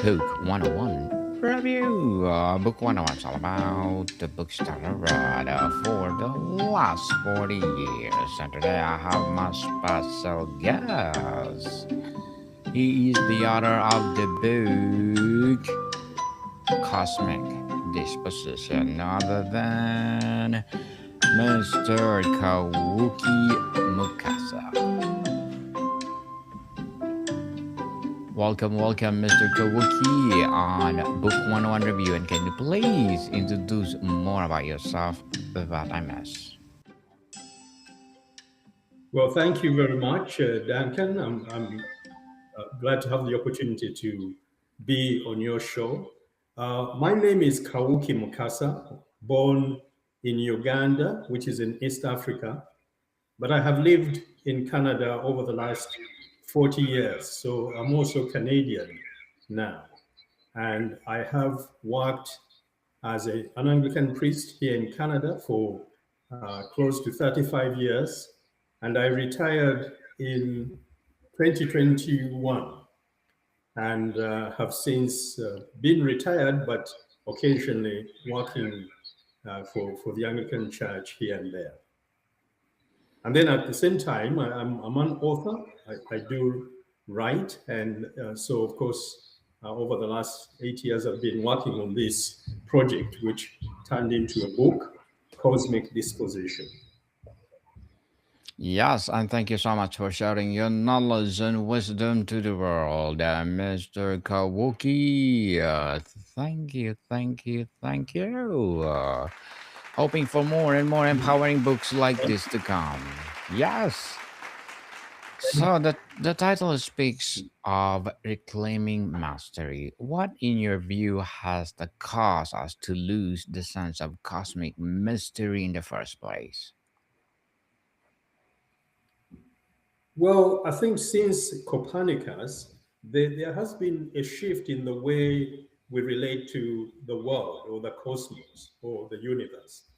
Book 101 Review. Book 101 is all about the books that I read for the last 40 years. And today I have my special guest. He is the author of the book Cosmic Disposition, other than Mr. Kawuki Mukasa. Welcome, Mr. Kawuki, on Book 101 Review. And can you please introduce more about yourself without I miss? Well, thank you very much, Duncan. I'm glad to have the opportunity to be on your show. My name is Kawuki Mukasa, born in Uganda, which is in East Africa, but I have lived in Canada over the last 40 years. So I'm also Canadian now. And I have worked as an Anglican priest here in Canada for close to 35 years. And I retired in 2021 and have since been retired, but occasionally working for the Anglican Church here and there. And then at the same time, I'm an author. I do write. And so, of course, over the last 8 years, I've been working on this project, which turned into a book, Cosmic Disposition. Yes, and thank you so much for sharing your knowledge and wisdom to the world, Mr. Kawuki. Thank you. Hoping for more and more empowering books like this to come. Yes. So the title speaks of reclaiming mastery. What, in your view, has the caused us to lose the sense of cosmic mystery in the first place? Well, I think since Copernicus, there has been a shift in the way we relate to the world or the cosmos or the universe.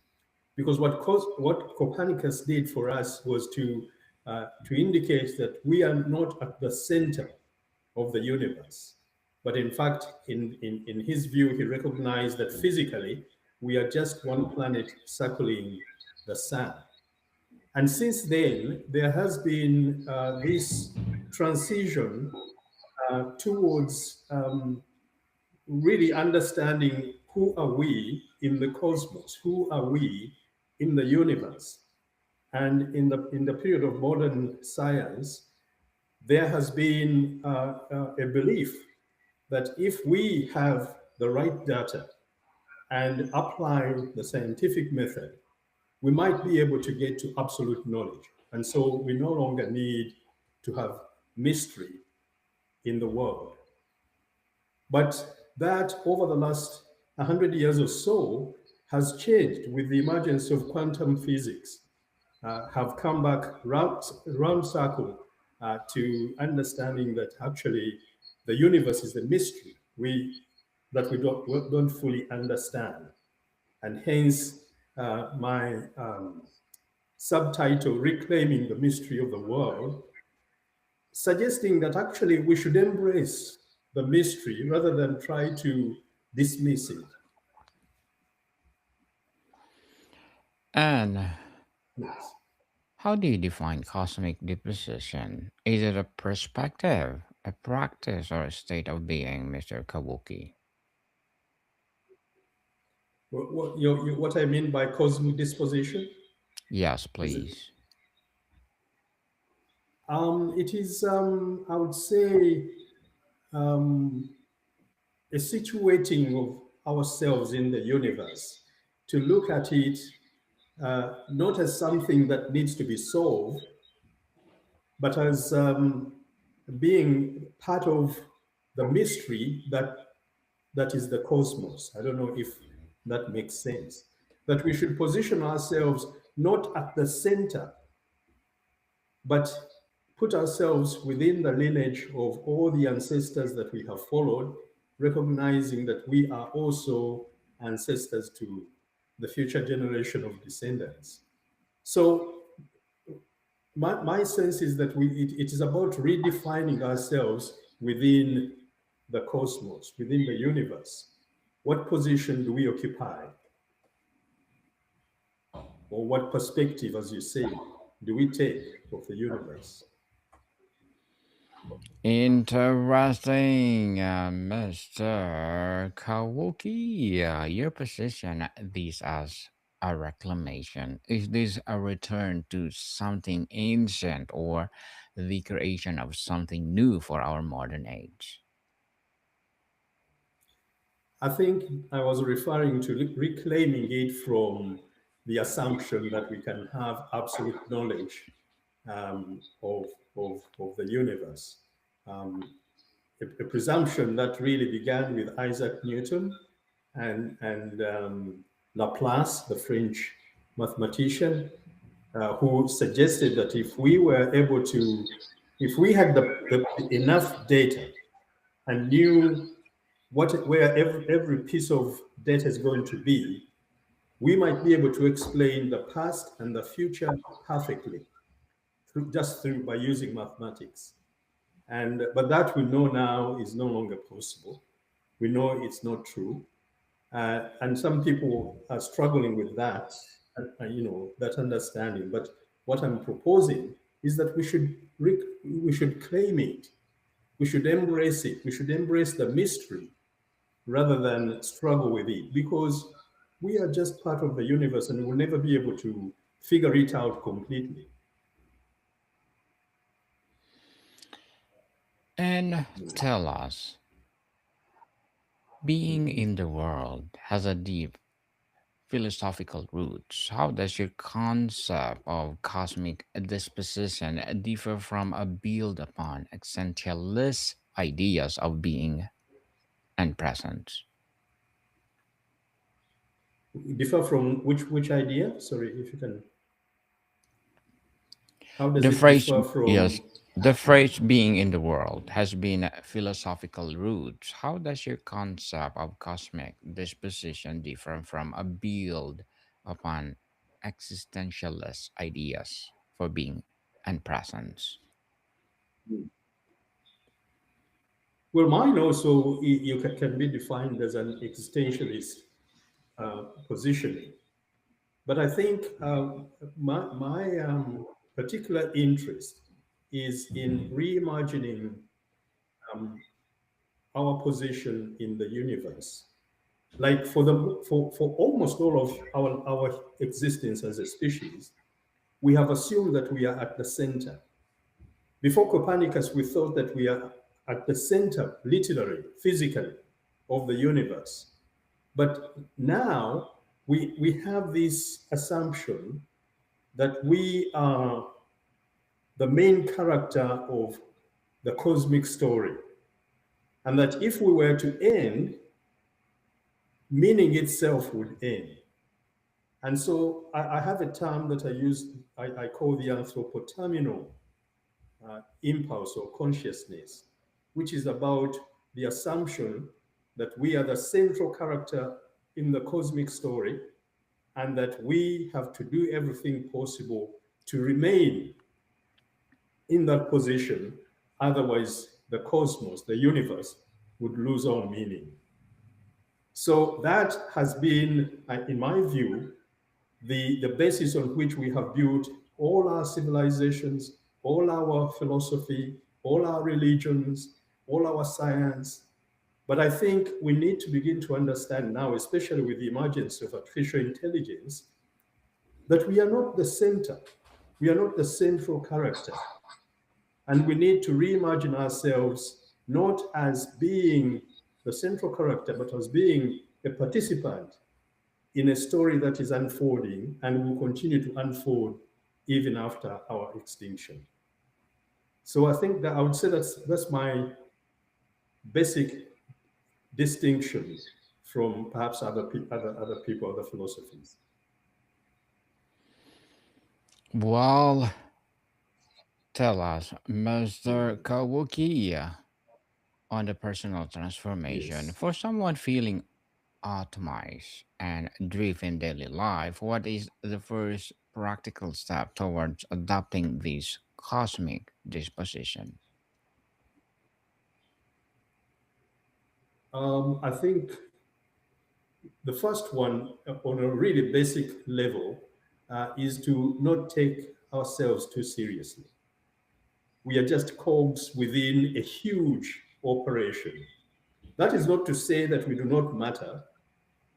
Because what Copernicus did for us was to indicate that we are not at the center of the universe. But in fact, in his view, he recognized that physically we are just one planet circling the sun. And since then, there has been this transition towards really understanding who are we in the cosmos, who are we in the universe. And in the period of modern science, there has been a belief that if we have the right data and apply the scientific method, we might be able to get to absolute knowledge. And so we no longer need to have mystery in the world. But that over the last 100 years or so has changed with the emergence of quantum physics, have come back round circle to understanding that actually the universe is a mystery that we don't fully understand. And hence my subtitle, Reclaiming the Mystery of the World, suggesting that actually we should embrace the mystery rather than try to dismiss it. And Yes. how do you define cosmic depreciation? Is it a perspective, a practice, or a state of being, Mr. Kabuki? What I mean by cosmic disposition Yes, is please. it is I would say um, a situating of ourselves in the universe to look at it not as something that needs to be solved, but as being part of the mystery that is the cosmos. I don't know if that makes sense. That we should position ourselves not at the center, but put ourselves within the lineage of all the ancestors that we have followed, recognizing that we are also ancestors to the future generation of descendants. So my sense is that it is about redefining ourselves within the cosmos, within the universe, what position do we occupy? Or what perspective, as you say, do we take of the universe? Interesting, Mr. Kawuki. Your position this as a reclamation. Is this a return to something ancient or the creation of something new for our modern age? I think I was referring to reclaiming it from the assumption that we can have absolute knowledge of the universe. Um, a presumption that really began with Isaac Newton and Laplace, the French mathematician, who suggested that if we were able to, if we had enough data and knew where every piece of data is going to be, we might be able to explain the past and the future perfectly just through by using mathematics. And but that we know now is no longer possible. We know it's not true, and some people are struggling with that, that understanding. But what I'm proposing is that we should claim it. We should embrace it. We should embrace the mystery rather than struggle with it, because we are just part of the universe and we'll never be able to figure it out completely. And tell us, being in the world has a deep philosophical roots. How does your concept of cosmic disposition differ from a build upon existentialist ideas of being and presence? Differ from which idea? Sorry, if you can. How does The it phrase, differ yes, from? the phrase being in the world has been philosophical roots. How does your concept of cosmic disposition differ from a build upon existentialist ideas for being and presence? Well, mine also can be defined as an existentialist positioning. But I think my particular interest is in reimagining our position in the universe. Like for almost all of our existence as a species, we have assumed that we are at the center. Before Copernicus, we thought that we are at the center, literally, physically, of the universe. But now we have this assumption that we are the main character of the cosmic story. And that if we were to end, meaning itself would end. And so I have a term that I use, I call the anthropoterminal impulse or consciousness, which is about the assumption that we are the central character in the cosmic story and that we have to do everything possible to remain in that position. Otherwise, the cosmos, the universe, would lose all meaning. So that has been, in my view, the basis on which we have built all our civilizations, all our philosophy, all our religions, all our science. But I think we need to begin to understand now, especially with the emergence of artificial intelligence, that we are not the center. We are not the central character. And we need to reimagine ourselves not as being the central character, but as being a participant in a story that is unfolding and will continue to unfold even after our extinction. So I think that I would say that's my basic distinction from perhaps other people, other philosophies. Well, tell us, Mr. Kawuki, on the personal transformation. Yes. For someone feeling optimized and driven daily life, what is the first practical step towards adopting this cosmic disposition? I think the first one, on a really basic level, is to not take ourselves too seriously. We are just cogs within a huge operation. That is not to say that we do not matter,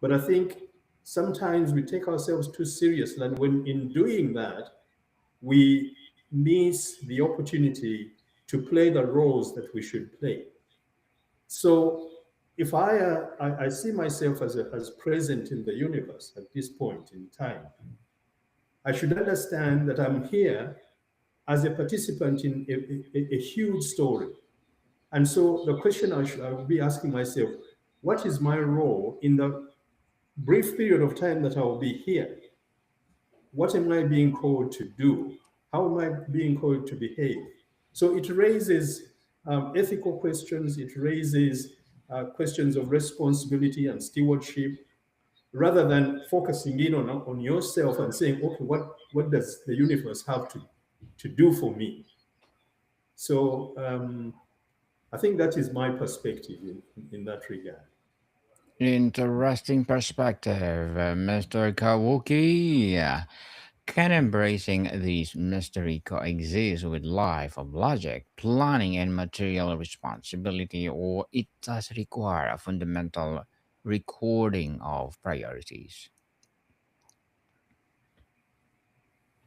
but I think sometimes we take ourselves too seriously, and when in doing that, we miss the opportunity to play the roles that we should play. So if I see myself as present in the universe at this point in time, I should understand that I'm here as a participant in a huge story. And so the question I would be asking myself, what is my role in the brief period of time that I will be here? What am I being called to do? How am I being called to behave? So it raises ethical questions, it raises questions of responsibility and stewardship, rather than focusing in on yourself and saying, okay, what does the universe have to do for me? So I think that is my perspective in that regard. Interesting perspective, Mr. Kawuki. Can embracing this mystery coexist with life of logic, planning, and material responsibility, or it does require a fundamental recording of priorities?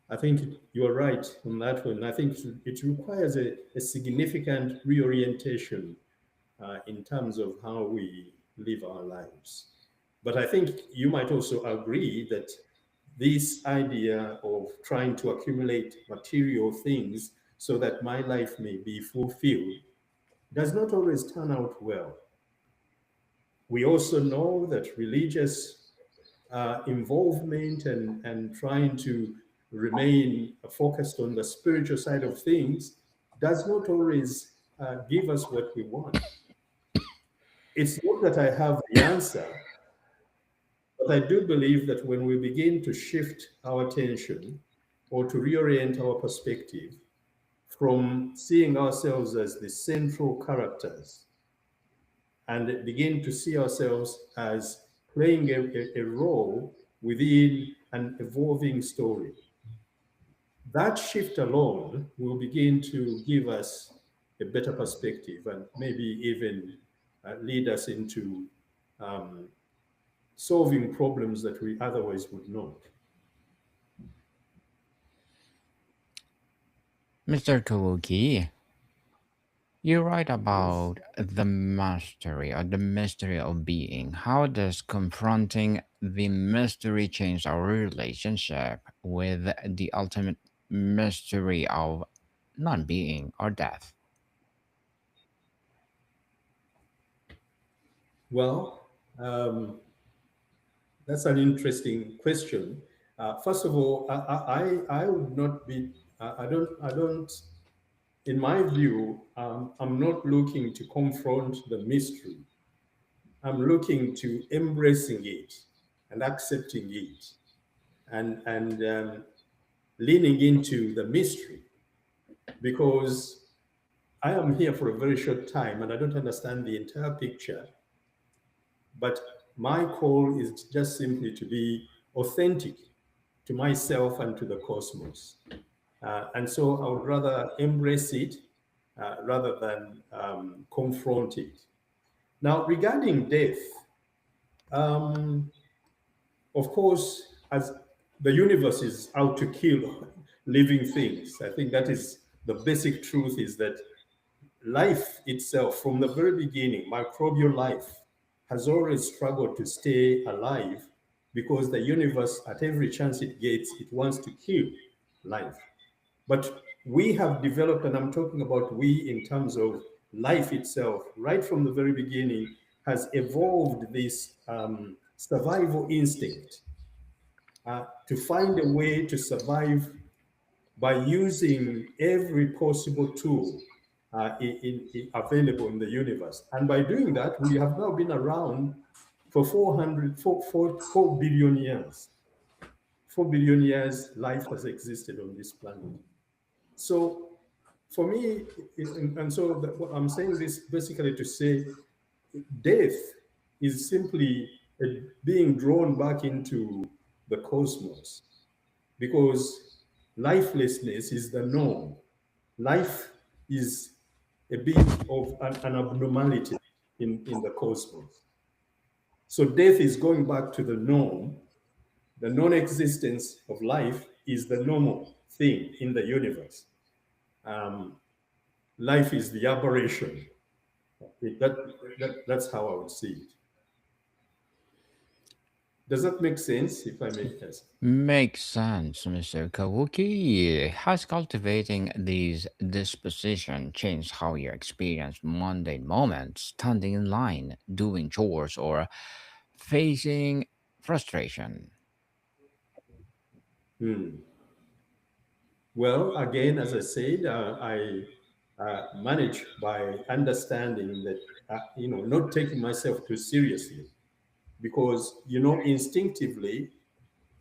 I think you are right on that one. I think it requires a significant reorientation in terms of how we live our lives. But I think you might also agree that this idea of trying to accumulate material things so that my life may be fulfilled does not always turn out well. We also know that religious involvement and trying to remain focused on the spiritual side of things does not always give us what we want. It's not that I have the answer, but I do believe that when we begin to shift our attention or to reorient our perspective from seeing ourselves as the central characters and begin to see ourselves as playing a role within an evolving story, that shift alone will begin to give us a better perspective and maybe even lead us into um, solving problems that we otherwise would not. Mr. Kawuki, you write Yes. about the mastery or the mystery of being. How does confronting the mystery change our relationship with the ultimate mystery of non being or death? Well, that's an interesting question. First of all, I would not be, I don't, in my view, I'm not looking to confront the mystery. I'm looking to embracing it and accepting it and leaning into the mystery because I am here for a very short time and I don't understand the entire picture. But my call is just simply to be authentic to myself and to the cosmos. And so I would rather embrace it rather than confront it. Now, regarding death, um, of course, as the universe is out to kill living things, I think that is the basic truth is that life itself, from the very beginning, microbial life, has always struggled to stay alive because the universe, at every chance it gets, it wants to kill life. But we have developed, and I'm talking about we in terms of life itself, right from the very beginning, has evolved this survival instinct to find a way to survive by using every possible tool available in the universe. And by doing that, we have now been around for 4 billion years. 4 billion years, life has existed on this planet. So for me, and so what I'm saying this basically to say, death is simply being drawn back into the cosmos, because lifelessness is the norm. Life is a bit of an abnormality in the cosmos. So death is going back to the norm. The non existence of life is the normal thing in the universe. Um, Life is the aberration. That's how I would see it. Does that make sense, if I may ask? Makes sense, Mr. Kawuki. Has cultivating these disposition changed how you experience mundane moments, standing in line, doing chores, or facing frustration? Hmm. Well, again, as I said, I manage by understanding that, not taking myself too seriously, because, instinctively,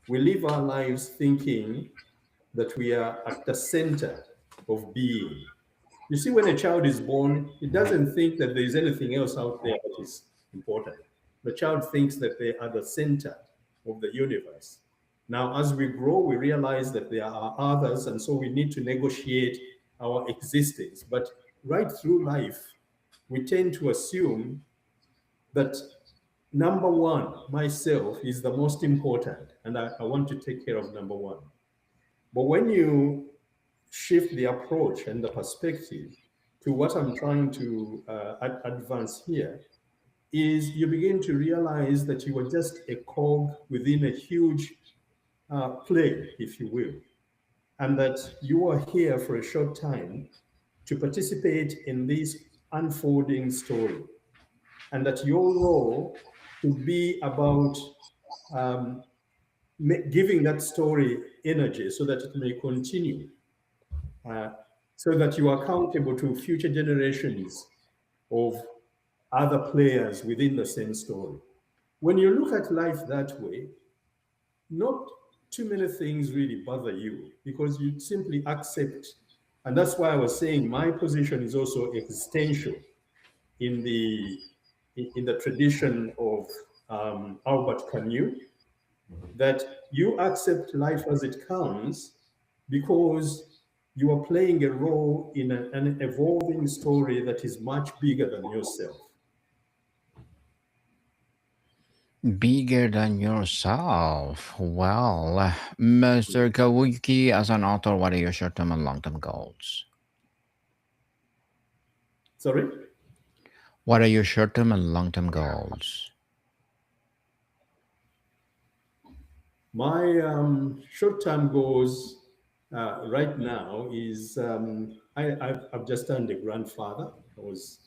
we live our lives thinking that we are at the center of being. You see, when a child is born, it doesn't think that there is anything else out there that is important. The child thinks that they are the center of the universe. Now, as we grow, we realize that there are others, and so we need to negotiate our existence. But right through life, we tend to assume that number one, myself, is the most important, and I want to take care of number one. But when you shift the approach and the perspective to what I'm trying to advance here, is you begin to realize that you are just a cog within a huge play, if you will, and that you are here for a short time to participate in this unfolding story, and that your role should be about um, giving that story energy so that it may continue, uh, so that you are accountable to future generations of other players within the same story. When you look at life that way, not too many things really bother you, because you simply accept. And that's why I was saying my position is also existential in the tradition of Albert Camus, that you accept life as it comes because you are playing a role in an evolving story that is much bigger than yourself. Bigger than yourself. Well, Mr. Kawuki, as an author, what are your short term and long term goals? Sorry? What are your short term and long term goals? My short-term goals right now is I've just turned a grandfather. I was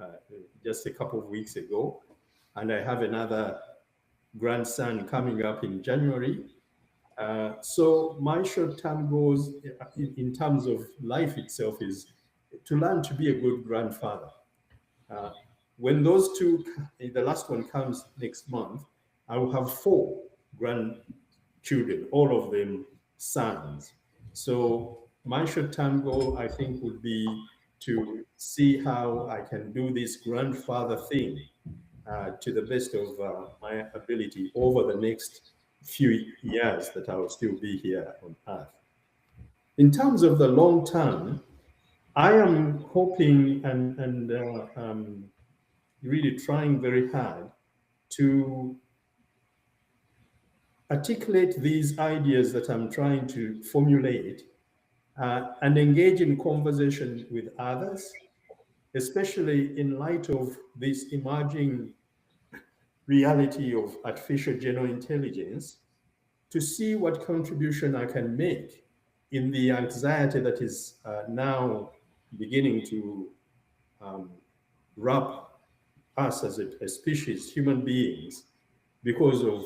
uh, just a couple of weeks ago, and I have another grandson coming up in January. So my short-term goals in terms of life itself is to learn to be a good grandfather. Uh, when those two, the last one comes next month, I will have four grandchildren, all of them sons. So my short-term goal, I think, would be to see how I can do this grandfather thing to the best of my ability over the next few years that I will still be here on Earth. In terms of the long term, I am hoping and really trying very hard to articulate these ideas that I'm trying to formulate and engage in conversation with others, especially in light of this emerging reality of artificial general intelligence, to see what contribution I can make in the anxiety that is now beginning to um, wrap us as a species, human beings, because of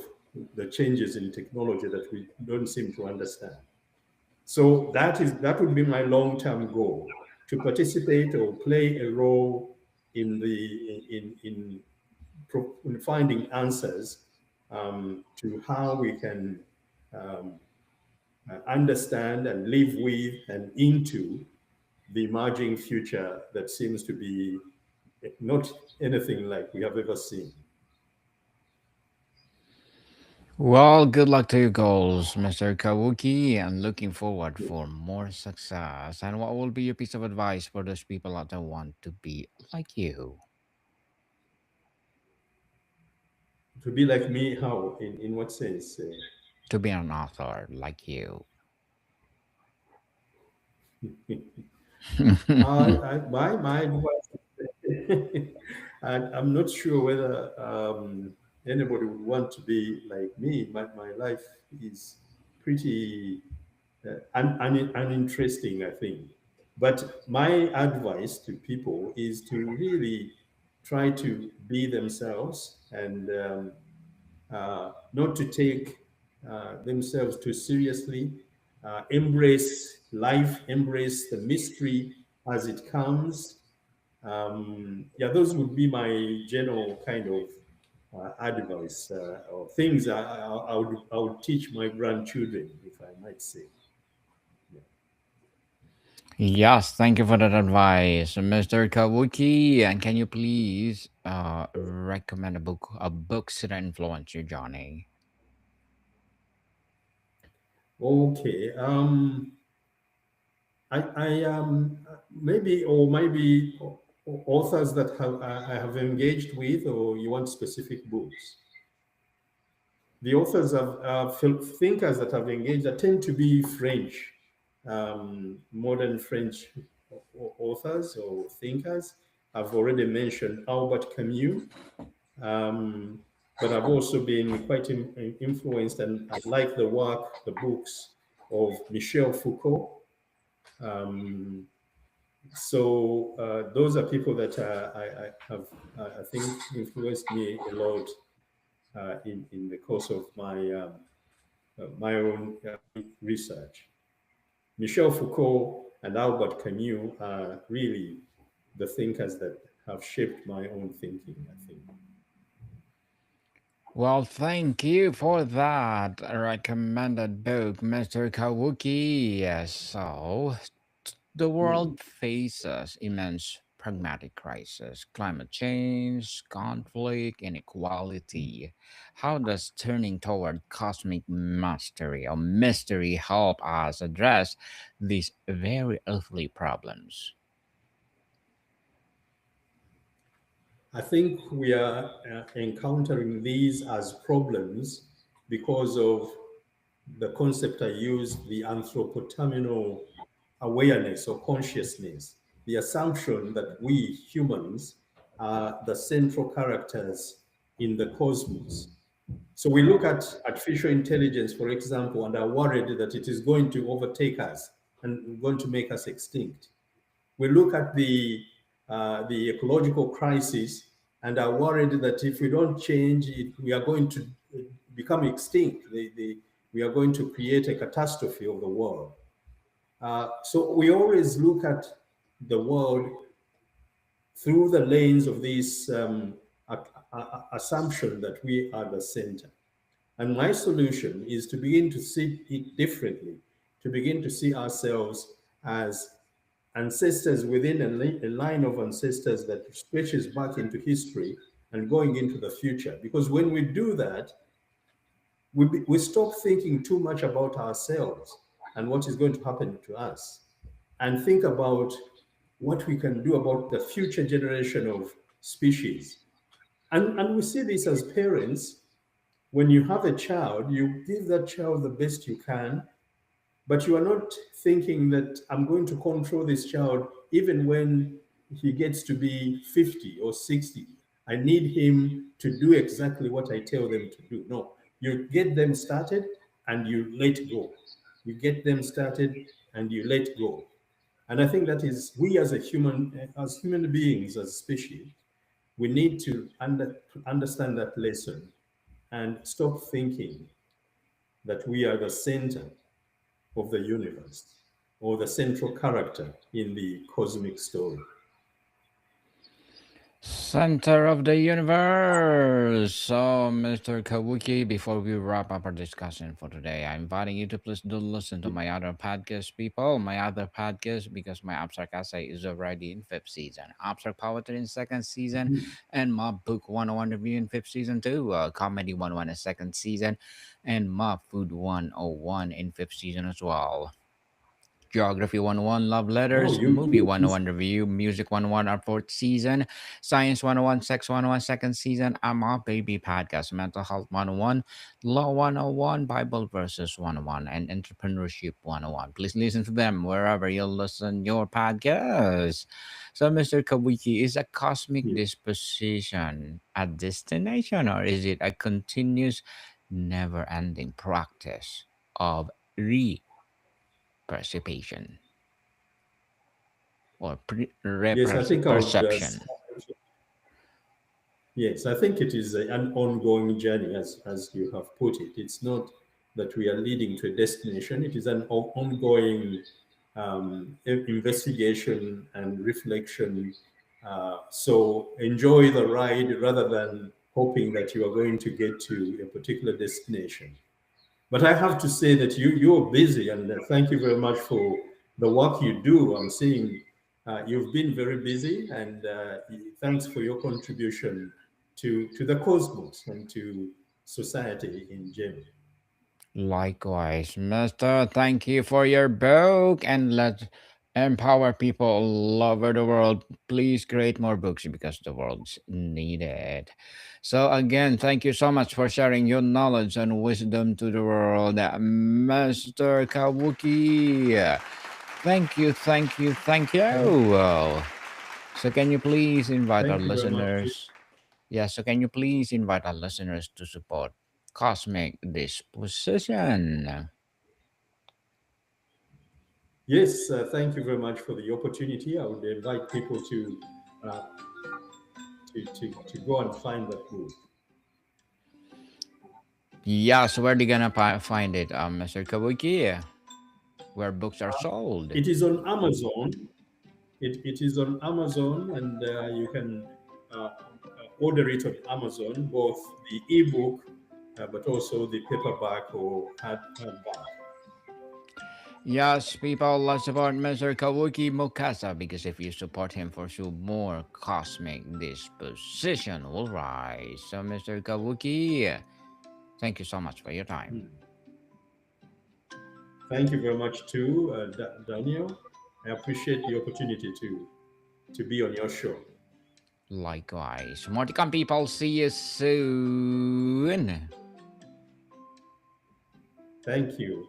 the changes in technology that we don't seem to understand. So that would be my long-term goal, to participate or play a role in in finding answers to how we can um, understand and live with and into the emerging future that seems to be not anything like we have ever seen. Well, good luck to your goals, Mr. Kawuki, and looking forward for more success. And what will be your piece of advice for those people out there want to be like you, To be like me, how? In what sense? to be an author like you? My advice, and I'm not sure whether anybody would want to be like me. My life is pretty uninteresting, I think. But my advice to people is to really try to be themselves and not to take themselves too seriously. Embrace life, embrace the mystery as it comes. Yeah, those would be my general kind of advice or things I would teach my grandchildren, if I might say. Yeah. Yes, thank you for that advice, Mr. Kawuki. And can you please recommend a book, a books that influence your journey? Okay. I maybe or maybe authors that I have engaged with, or you want specific books. The authors of thinkers that I've engaged that tend to be French, modern French authors or thinkers. I've already mentioned Albert Camus, um, but I've also been quite influenced, and I like the work, the books of Michel Foucault. Um, so those are people that I have, I think, influenced me a lot in the course of my own research. Michel Foucault and Albert Camus are really the thinkers that have shaped my own thinking, I think. Well, thank you for that recommended book, Mr. Kawuki. Yes, so, the Mm. world faces immense pragmatic crisis, climate change, conflict, inequality. How does turning toward cosmic mastery or mystery help us address these very earthly problems? I think we are encountering these as problems because of the concept I used, the anthropoterminal awareness or consciousness, the assumption that we humans are the central characters in the cosmos. So we look at artificial intelligence, for example, and are worried that it is going to overtake us and going to make us extinct. We look at the ecological crisis and are worried that if we don't change it, we are going to become extinct. We are going to create a catastrophe of the world. So we always look at the world through the lens of this assumption that we are the center. And my solution is to begin to see it differently, to begin to see ourselves as ancestors within a line of ancestors that stretches back into history and going into the future. Because when we do that, we stop thinking too much about ourselves and what is going to happen to us and think about what we can do about the future generation of species. And we see this as parents. When you have a child, you give that child the best you can, but you are not thinking that I'm going to control this child even when he gets to be 50 or 60. I need him to do exactly what I tell them to do. No, you get them started and you let go. You get them started and you let go. And I think that is we as human beings, as a species, we need to understand that lesson and stop thinking that we are the center of the universe or the central character in the cosmic story. Center of the universe. So, Mr. Kawuki, before we wrap up our discussion for today, I'm inviting you to please do listen to my other podcast, people. My other podcast, because my Abstract Essay is already in fifth season, Abstract Poetry in second season, Mhm. and my Book 101 review in fifth season too, Comedy 101 in second season, and my Food 101 in fifth season as well. Geography 101 Love Oh, Letters, you Movie you 101 Review, Music 101 our fourth season, Science 101, Sex 101 second season, I'm a Baby Podcast, Mental Health 101, Law 101, Bible Verses 101, and Entrepreneurship 101. Please listen to them wherever you listen your podcast. So, Mr. Kabuki, is a cosmic yeah. disposition a destination, or is it a continuous, never ending practice of perception or Yes, I think I would. perception? Yes, I think it is an ongoing journey, as you have put it. It's not that we are leading to a destination. It is an ongoing investigation and reflection. So enjoy the ride rather than hoping that you are going to get to a particular destination. But I have to say that you're busy, and thank you very much for the work you do. I'm seeing you've been very busy, and thanks for your contribution to the cosmos and to society in general. Likewise, Mister. Thank you for your book, and let's empower people all over the world. Please create more books because the world's needed. So again, thank you so much for sharing your knowledge and wisdom to the world, Master Kawuki. Thank you, thank you, thank Thank, you. So can you please invite our thank you very much. listeners? Yeah, so can you please invite our listeners to support Cosmic Disposition? Yes, thank you very much for the opportunity. I would invite people uh, to go and find that book. Yeah, so where are they gonna find it, Mr. Kabuki? Where books are sold. It is on Amazon. It is on Amazon, and you can order it on Amazon, both the ebook, but also the paperback or hardback. Yes, people, let's support Mr. Kawuki Mukasa because if you support him for sure, more cosmic disposition will rise. So, Mr. Kawuki, thank you so much for your time. Hmm. Thank you very much too, Daniel. I appreciate the opportunity to be on your show. Likewise, more to come, people. See you soon. Thank you.